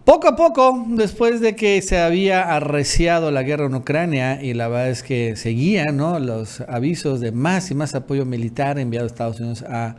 Poco a poco, después de que se había arreciado la guerra en Ucrania y la verdad es que seguían, ¿no?, los avisos de más y más apoyo militar enviado a Estados Unidos a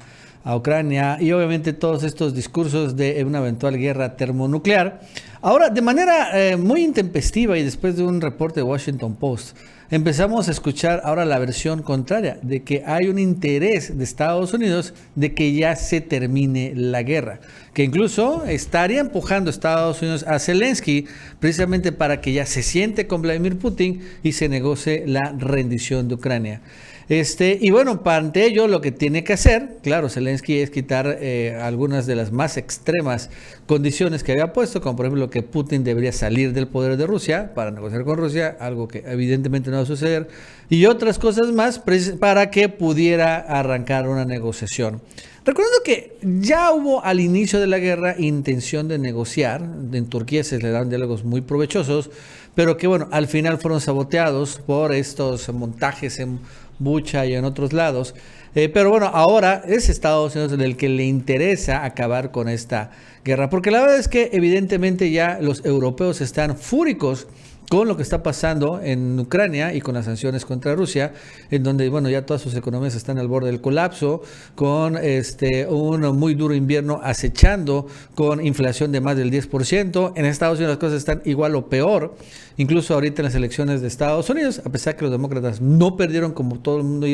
Ucrania y obviamente todos estos discursos de una eventual guerra termonuclear. Ahora, de manera muy intempestiva y después de un reporte de Washington Post, empezamos a escuchar ahora la versión contraria, de que hay un interés de Estados Unidos de que ya se termine la guerra, que incluso estaría empujando a Estados Unidos a Zelensky precisamente para que ya se siente con Vladimir Putin y se negocie la rendición de Ucrania. Y bueno, ante ello lo que tiene que hacer, claro, Zelensky es quitar algunas de las más extremas condiciones que había puesto, como por ejemplo que Putin debería salir del poder de Rusia para negociar con Rusia, algo que evidentemente no va a suceder, y otras cosas más para que pudiera arrancar una negociación. Recordando que ya hubo al inicio de la guerra intención de negociar, en Turquía se le dan diálogos muy provechosos, pero que bueno, al final fueron saboteados por estos montajes en Bucha y en otros lados. Pero bueno, ahora es Estados Unidos el que le interesa acabar con esta guerra, porque la verdad es que evidentemente ya los europeos están fúricos con lo que está pasando en Ucrania y con las sanciones contra Rusia, en donde bueno, ya todas sus economías están al borde del colapso, con un muy duro invierno acechando, con inflación de más del 10%. En Estados Unidos las cosas están igual o peor, incluso ahorita en las elecciones de Estados Unidos, a pesar que los demócratas no perdieron como todo el mundo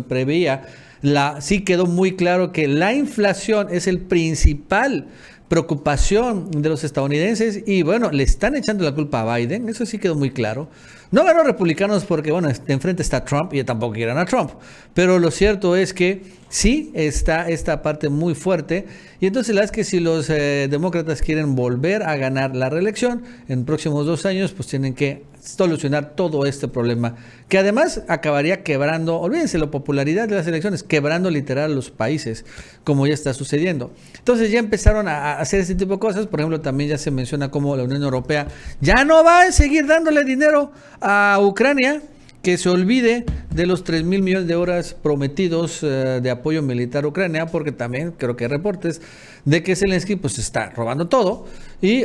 preveía, sí quedó muy claro que la inflación es el principal preocupación de los estadounidenses y bueno, le están echando la culpa a Biden, eso sí quedó muy claro. No ganó republicanos porque bueno, enfrente está Trump y tampoco quieren a Trump, pero lo cierto es que sí está esta parte muy fuerte y entonces la verdad es que si los demócratas quieren volver a ganar la reelección en próximos 2 años, pues tienen que solucionar todo este problema, que además acabaría quebrando, olvídense la popularidad de las elecciones, quebrando literal los países, como ya está sucediendo. Entonces ya empezaron a hacer este tipo de cosas, por ejemplo, también ya se menciona como la Unión Europea ya no va a seguir dándole dinero a Ucrania, que se olvide de los 3,000 millones de horas prometidos de apoyo militar a Ucrania, porque también creo que hay reportes de que Zelensky pues está robando todo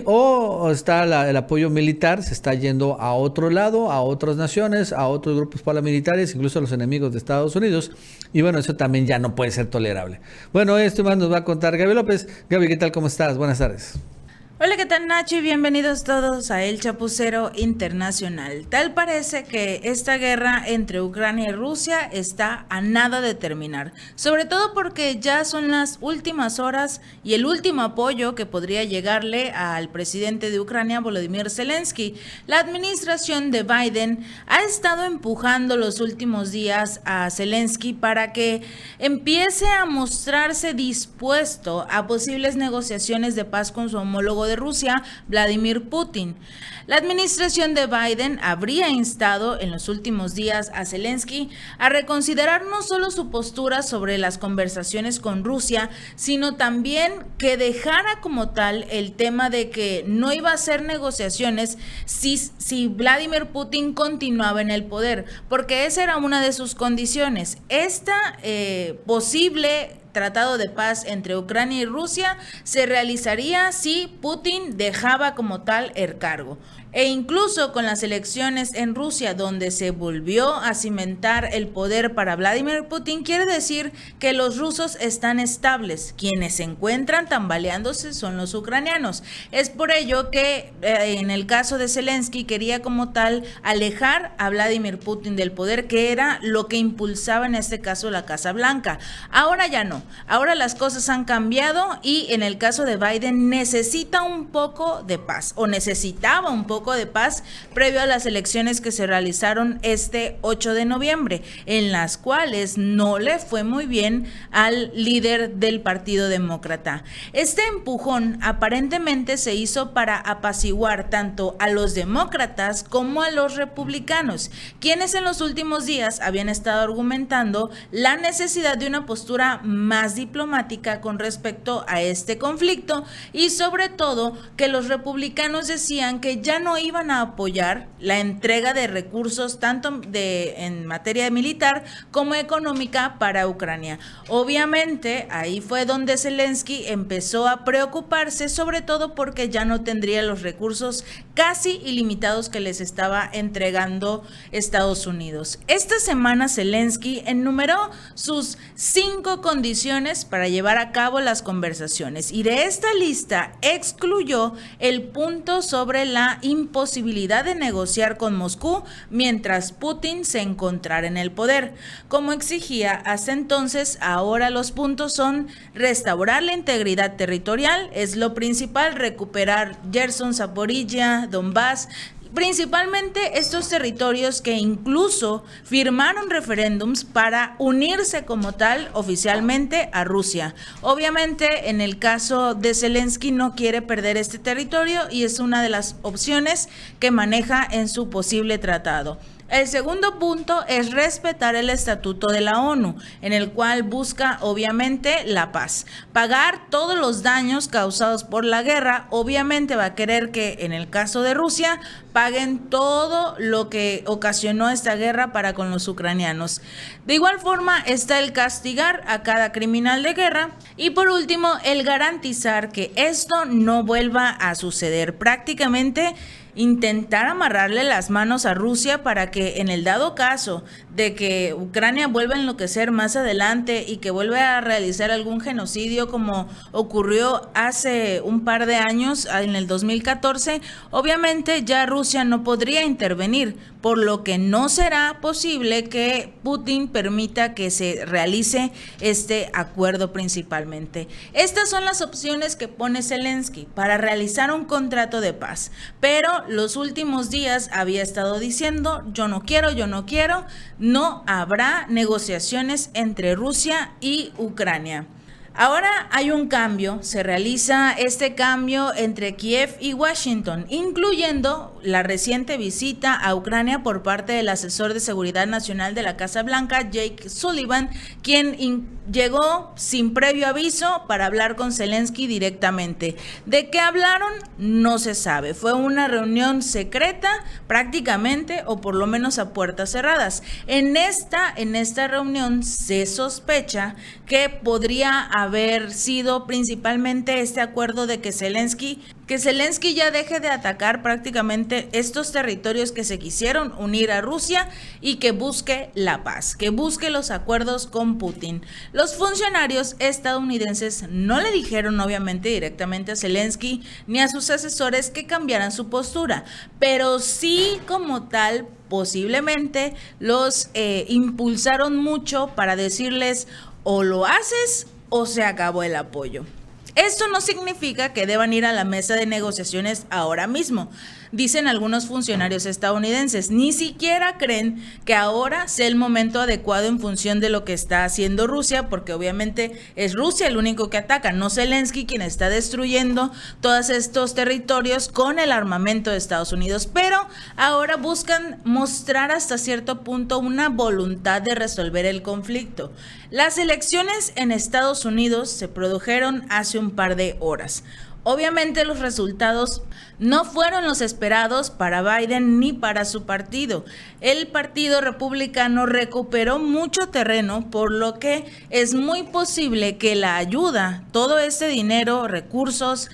o está el apoyo militar, se está yendo a otro lado, a otras naciones, a otros grupos paramilitares, incluso a los enemigos de Estados Unidos, y bueno, eso también ya no puede ser tolerable. Bueno, esto más nos va a contar Gaby López. Gaby, ¿qué tal? ¿Cómo estás? Buenas tardes. Hola, ¿qué tal, Nacho? Y bienvenidos todos a El Chapucero Internacional. Tal parece que esta guerra entre Ucrania y Rusia está a nada de terminar, sobre todo porque ya son las últimas horas y el último apoyo que podría llegarle al presidente de Ucrania, Volodymyr Zelensky. La administración de Biden ha estado empujando los últimos días a Zelensky para que empiece a mostrarse dispuesto a posibles negociaciones de paz con su homólogo de Rusia, Vladimir Putin. La administración de Biden habría instado en los últimos días a Zelensky a reconsiderar no solo su postura sobre las conversaciones con Rusia, sino también que dejara como tal el tema de que no iba a hacer negociaciones si Vladimir Putin continuaba en el poder, porque esa era una de sus condiciones. Esta posible tratado de paz entre Ucrania y Rusia se realizaría si Putin dejaba como tal el cargo. E incluso con las elecciones en Rusia, donde se volvió a cimentar el poder para Vladimir Putin, quiere decir que los rusos están estables. Quienes se encuentran tambaleándose son los ucranianos. Es por ello que en el caso de Zelensky quería como tal alejar a Vladimir Putin del poder, que era lo que impulsaba en este caso la Casa Blanca. Ahora ya no. Ahora las cosas han cambiado y en el caso de Biden necesita un poco de paz, o necesitaba un poco de paz previo a las elecciones que se realizaron este 8 de noviembre, en las cuales no le fue muy bien al líder del Partido Demócrata. Este empujón aparentemente se hizo para apaciguar tanto a los demócratas como a los republicanos, quienes en los últimos días habían estado argumentando la necesidad de una postura más más diplomática con respecto a este conflicto, y sobre todo que los republicanos decían que ya no iban a apoyar la entrega de recursos tanto en materia militar como económica para Ucrania. Obviamente ahí fue donde Zelensky empezó a preocuparse, sobre todo porque ya no tendría los recursos casi ilimitados que les estaba entregando Estados Unidos. Esta semana Zelensky enumeró sus 5 condiciones para llevar a cabo las conversaciones, y de esta lista excluyó el punto sobre la imposibilidad de negociar con Moscú mientras Putin se encontrara en el poder. Como exigía hasta entonces, ahora los puntos son restaurar la integridad territorial, es lo principal, recuperar Gerson, Zaporizhia, Donbass, principalmente estos territorios que incluso firmaron referéndums para unirse como tal oficialmente a Rusia. Obviamente en el caso de Zelensky no quiere perder este territorio y es una de las opciones que maneja en su posible tratado. El segundo punto es respetar el estatuto de la ONU, en el cual busca obviamente la paz. Pagar todos los daños causados por la guerra. Obviamente va a querer que en el caso de Rusia paguen todo lo que ocasionó esta guerra para con los ucranianos. De igual forma está el castigar a cada criminal de guerra, y por último el garantizar que esto no vuelva a suceder. Prácticamente intentar amarrarle las manos a Rusia para que en el dado caso de que Ucrania vuelva a enloquecer más adelante y que vuelva a realizar algún genocidio como ocurrió hace un par de años, en el 2014, obviamente ya Rusia no podría intervenir, por lo que no será posible que Putin permita que se realice este acuerdo principalmente. Estas son las opciones que pone Zelensky para realizar un contrato de paz, pero los últimos días había estado diciendo yo no quiero, no habrá negociaciones entre Rusia y Ucrania. Ahora hay un cambio, se realiza este cambio entre Kiev y Washington, incluyendo la reciente visita a Ucrania por parte del asesor de seguridad nacional de la Casa Blanca, Jake Sullivan, quien llegó sin previo aviso para hablar con Zelensky directamente. ¿De qué hablaron? No se sabe. Fue una reunión secreta prácticamente, o por lo menos a puertas cerradas. En esta reunión se sospecha que podría haber sido principalmente este acuerdo de que Zelensky ya deje de atacar prácticamente estos territorios que se quisieron unir a Rusia y que busque la paz, que busque los acuerdos con Putin. Los funcionarios estadounidenses no le dijeron obviamente directamente a Zelensky ni a sus asesores que cambiaran su postura, pero sí como tal posiblemente los impulsaron mucho para decirles o lo haces o se acabó el apoyo. Esto no significa que deban ir a la mesa de negociaciones ahora mismo, dicen algunos funcionarios estadounidenses. Ni siquiera creen que ahora sea el momento adecuado en función de lo que está haciendo Rusia, porque obviamente es Rusia el único que ataca, no Zelensky quien está destruyendo todos estos territorios con el armamento de Estados Unidos. Pero ahora buscan mostrar hasta cierto punto una voluntad de resolver el conflicto. Las elecciones en Estados Unidos se produjeron hace un par de horas. Obviamente los resultados no fueron los esperados para Biden ni para su partido. El Partido Republicano recuperó mucho terreno, por lo que es muy posible que la ayuda, todo este dinero, recursos,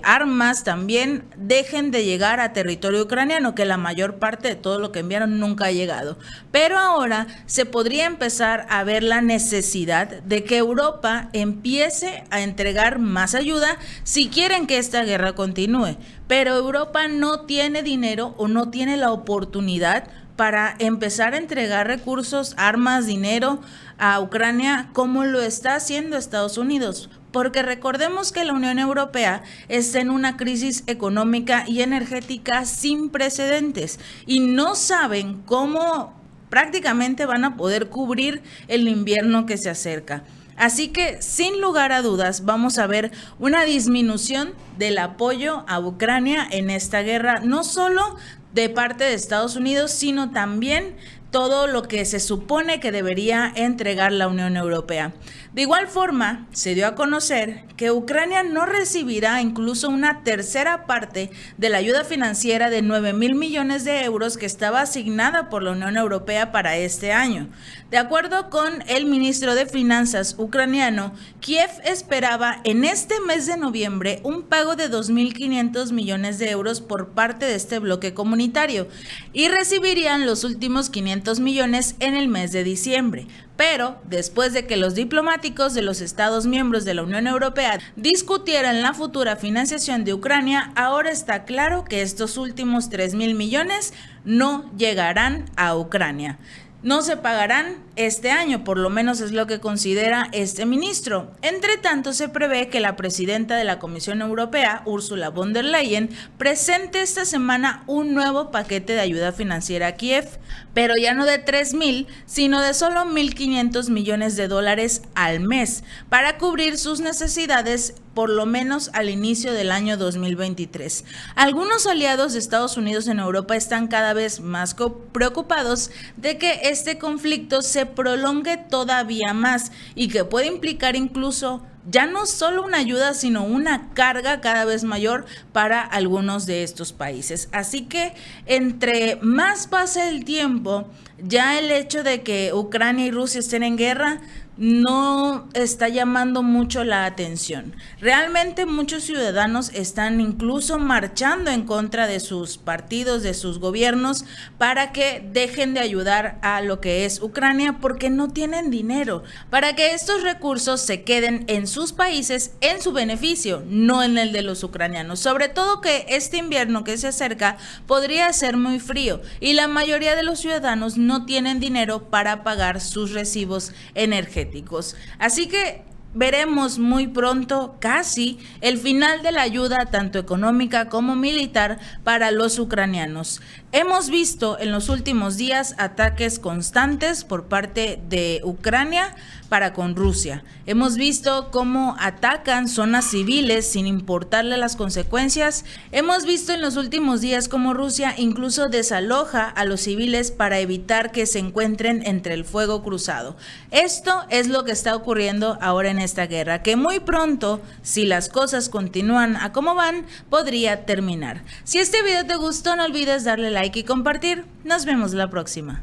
armas también dejen de llegar a territorio ucraniano, que la mayor parte de todo lo que enviaron nunca ha llegado. Pero ahora se podría empezar a ver la necesidad de que Europa empiece a entregar más ayuda si quieren que esta guerra continúe. Pero Europa no tiene dinero o no tiene la oportunidad para empezar a entregar recursos, armas, dinero a Ucrania como lo está haciendo Estados Unidos. Porque recordemos que la Unión Europea está en una crisis económica y energética sin precedentes y no saben cómo prácticamente van a poder cubrir el invierno que se acerca. Así que, sin lugar a dudas, vamos a ver una disminución del apoyo a Ucrania en esta guerra, no solo de parte de Estados Unidos, sino también todo lo que se supone que debería entregar la Unión Europea. De igual forma, se dio a conocer que Ucrania no recibirá incluso una tercera parte de la ayuda financiera de 9.000 millones de euros que estaba asignada por la Unión Europea para este año. De acuerdo con el ministro de Finanzas ucraniano, Kiev esperaba en este mes de noviembre un pago de 2.500 millones de euros por parte de este bloque comunitario y recibirían los últimos 500 millones en el mes de diciembre. Pero después de que los diplomáticos de los Estados miembros de la Unión Europea discutieran la futura financiación de Ucrania, ahora está claro que estos últimos 3.000 millones no llegarán a Ucrania. No se pagarán este año, por lo menos es lo que considera este ministro. Entre tanto, se prevé que la presidenta de la Comisión Europea, Ursula von der Leyen, presente esta semana un nuevo paquete de ayuda financiera a Kiev, pero ya no de 3.000, sino de solo 1.500 millones de dólares al mes, para cubrir sus necesidades por lo menos al inicio del año 2023. Algunos aliados de Estados Unidos en Europa están cada vez más preocupados de que este conflicto se prolongue todavía más y que puede implicar incluso ya no solo una ayuda, sino una carga cada vez mayor para algunos de estos países. Así que entre más pase el tiempo, ya el hecho de que Ucrania y Rusia estén en guerra no está llamando mucho la atención. Realmente muchos ciudadanos están incluso marchando en contra de sus partidos, de sus gobiernos, para que dejen de ayudar a lo que es Ucrania porque no tienen dinero, para que estos recursos se queden en sus países en su beneficio, no en el de los ucranianos. Sobre todo que este invierno que se acerca podría ser muy frío y la mayoría de los ciudadanos no tienen dinero para pagar sus recibos energéticos. Así que veremos muy pronto casi el final de la ayuda tanto económica como militar para los ucranianos. Hemos visto en los últimos días ataques constantes por parte de Ucrania para con Rusia. Hemos visto cómo atacan zonas civiles sin importarle las consecuencias. Hemos visto en los últimos días cómo Rusia incluso desaloja a los civiles para evitar que se encuentren entre el fuego cruzado. Esto es lo que está ocurriendo ahora en esta guerra, que muy pronto, si las cosas continúan a como van, podría terminar. Si este video te gustó, no olvides darle like y compartir. Nos vemos la próxima.